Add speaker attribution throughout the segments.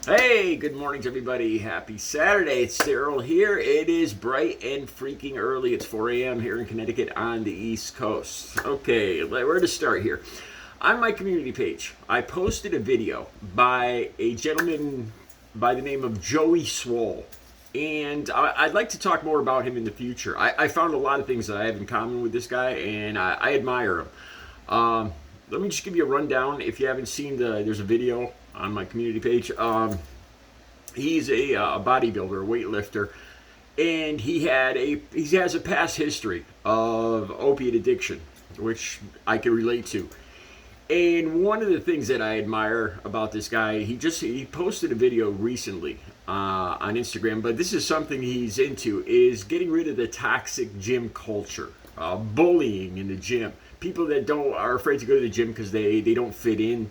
Speaker 1: Hey, good morning to everybody. Happy Saturday. It's Cyril here. It is bright and freaking early. It's 4 a.m. here in Connecticut on the East Coast. Okay, where to start here? On my community page, I posted a video by a gentleman by the name of Joey Swole. And I'd like to talk more about him in the future. I found a lot of things that I have in common with this guy, and I admire him. Let me just give you a rundown. If you haven't seen there's a video on my community page. He's a bodybuilder, a weightlifter, and he has a past history of opiate addiction, which I can relate to. And one of the things that I admire about this guy, he posted a video recently on Instagram, but this is something he's into, is getting rid of the toxic gym culture, bullying in the gym. People that are afraid to go to the gym because they don't fit in,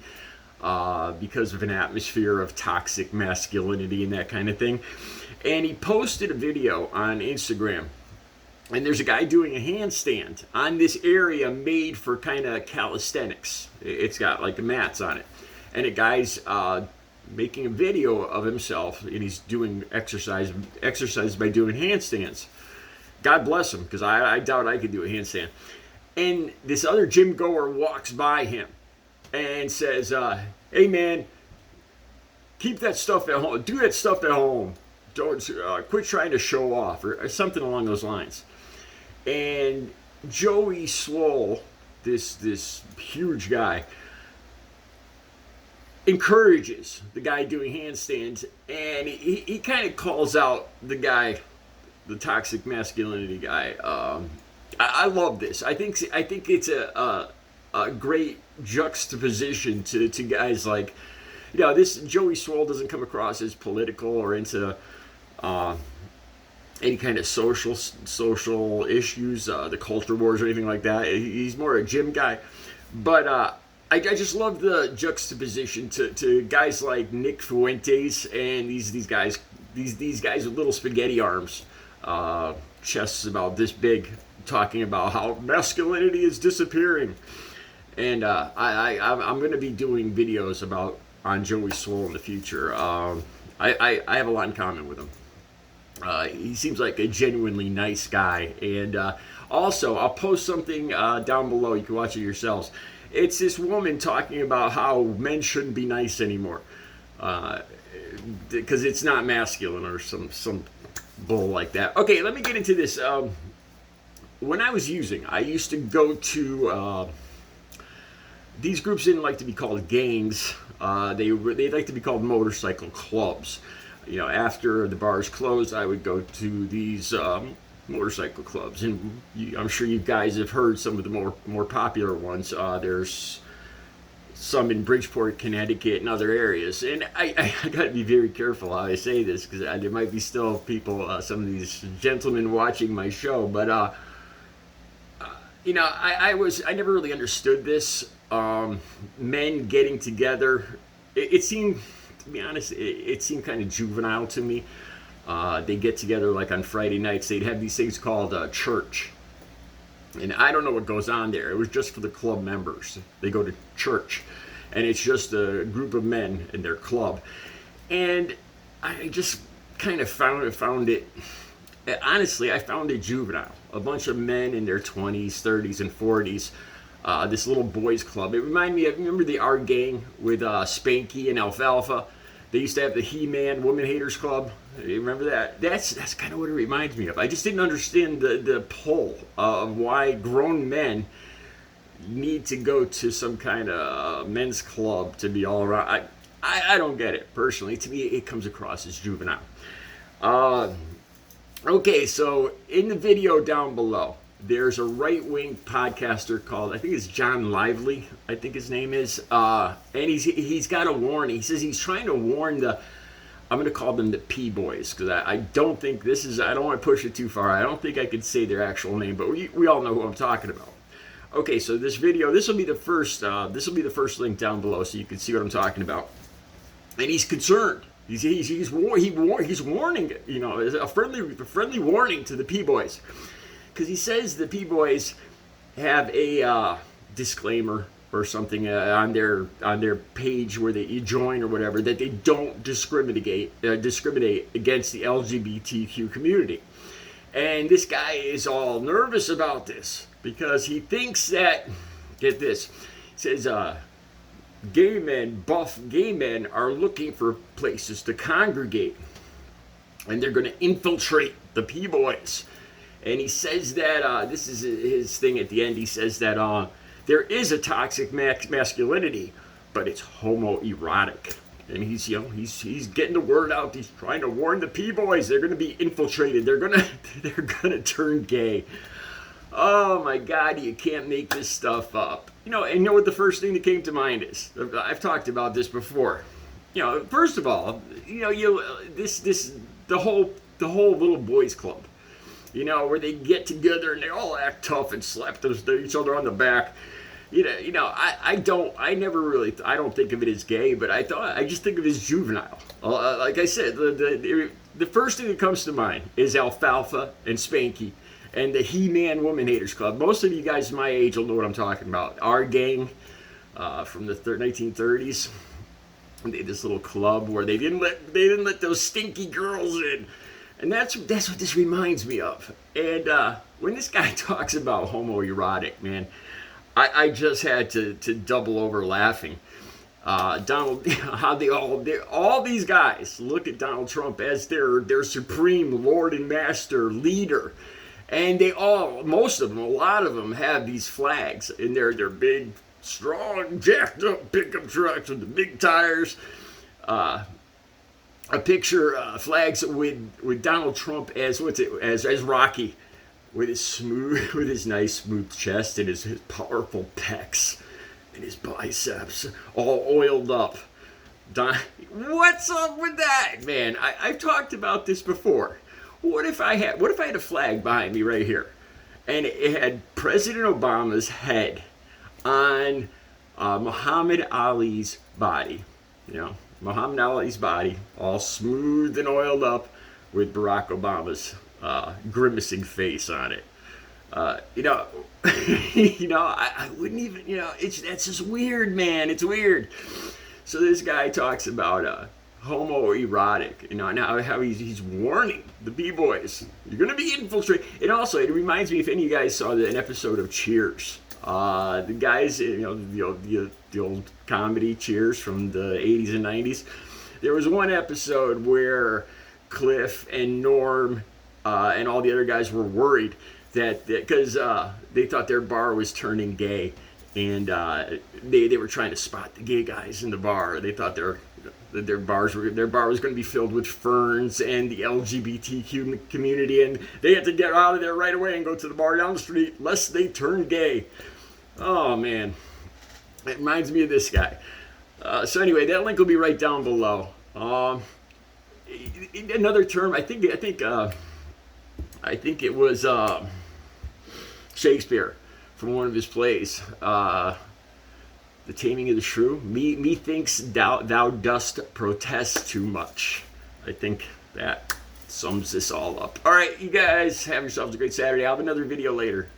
Speaker 1: because of an atmosphere of toxic masculinity and that kind of thing. And he posted a video on Instagram, and there's a guy doing a handstand on this area made for kind of calisthenics. It's got like the mats on it, and a guy's making a video of himself, and he's doing exercise by doing handstands. God bless him, because I doubt I could do a handstand. And this other gym goer walks by him and says, hey man, keep that stuff at home. Do that stuff at home. Don't quit trying to show off, or something along those lines. And Joey Swole, this huge guy, encourages the guy doing handstands, and he kind of calls out the guy, the toxic masculinity guy. I love this. I think it's a great juxtaposition to guys like, this Joey Swole doesn't come across as political or into any kind of social issues, the culture wars or anything like that. He's more a gym guy, but I just love the juxtaposition to guys like Nick Fuentes and these guys with little spaghetti arms, chests about this big, talking about how masculinity is disappearing. And I'm going to be doing videos on Joey Swole in the future. I have a lot in common with him. He seems like a genuinely nice guy. And also, I'll post something down below. You can watch it yourselves. It's this woman talking about how men shouldn't be nice anymore, because it's not masculine or some bull like that. Okay, let me get into this. When I used to go to these groups. Didn't like to be called gangs. They like to be called motorcycle clubs. After the bars closed, I would go to these motorcycle clubs, and I'm sure you guys have heard some of the more popular ones. There's some in Bridgeport, Connecticut, and other areas. And I got to be very careful how I say this, because there might be still people, some of these gentlemen watching my show, but I never really understood this. Men getting together, it seemed, to be honest, it seemed kind of juvenile to me. They get together like on Friday nights. They'd have these things called church. And I don't know what goes on there. It was just for the club members. They go to church, and it's just a group of men in their club. And I just kind of found it, honestly, I found it juvenile. A bunch of men in their 20s, 30s, and 40s. This little boys club. It reminded me of, remember the Our Gang with Spanky and Alfalfa? They used to have the He-Man Woman Haters Club. You remember that? That's kind of what it reminds me of. I just didn't understand the pull of why grown men need to go to some kind of men's club to be all around. I don't get it, personally. To me, it comes across as juvenile. Okay, so in the video down below, there's a right-wing podcaster called, I think it's John Lively, I think his name is, and he's got a warning. He says he's trying to warn I'm going to call them the P-boys, because I don't think I don't want to push it too far. I don't think I could say their actual name, but we all know who I'm talking about. Okay, so this video, this will be the first link down below, so you can see what I'm talking about. And he's concerned. He's warning, a friendly warning to the P-boys. Because he says the P-boys have a disclaimer or something on their page where you join or whatever, that they don't discriminate against the LGBTQ community. And this guy is all nervous about this because he thinks that, get this, he says buff gay men are looking for places to congregate, and they're going to infiltrate the P-boys. And he says that, this is his thing at the end, he says that there is a toxic masculinity, but it's homoerotic. And he's getting the word out. He's trying to warn the P-boys. They're going to be infiltrated. They're going to turn gay. Oh my God, you can't make this stuff up. And you know what the first thing that came to mind is? I've talked about this before. First of all, the whole little boys club. Where they get together and they all act tough and slap each other on the back. I don't think of it as gay, but I just think of it as juvenile. Like I said, the first thing that comes to mind is Alfalfa and Spanky and the He-Man Woman Haters Club. Most of you guys my age will know what I'm talking about. Our gang from the 1930s. They had this little club where they didn't let those stinky girls in. And that's what this reminds me of. And when this guy talks about homoerotic, man, I just had to double over laughing. Donald, how all these guys look at Donald Trump as their supreme Lord and Master leader, and most of them, a lot of them have these flags in their big, strong, jacked up pickup trucks with the big tires. A picture flags with Donald Trump as Rocky. With his nice smooth chest and his powerful pecs and his biceps all oiled up. What's up with that, man? I've talked about this before. What if I had a flag behind me right here, and it had President Obama's head on Muhammad Ali's body? Muhammad Ali's body, all smooth and oiled up, with Barack Obama's grimacing face on it. I wouldn't even, that's just weird, man. It's weird. So this guy talks about homoerotic, now how he's warning the B-boys, you're going to be infiltrated. And also, it reminds me, if any of you guys saw an episode of Cheers, the guys, the old comedy Cheers from the 80s and 90s, there was one episode where Cliff and Norm and all the other guys were worried that because they thought their bar was turning gay, and they were trying to spot the gay guys in the bar. They thought their bar was going to be filled with ferns and the LGBTQ community, and they had to get out of there right away and go to the bar down the street lest they turn gay. Oh man, it reminds me of this guy. So anyway, that link will be right down below. Another term, I think it was Shakespeare from one of his plays, The Taming of the Shrew. Methinks thou dost protest too much. I think that sums this all up. All right, you guys have yourselves a great Saturday. I'll have another video later.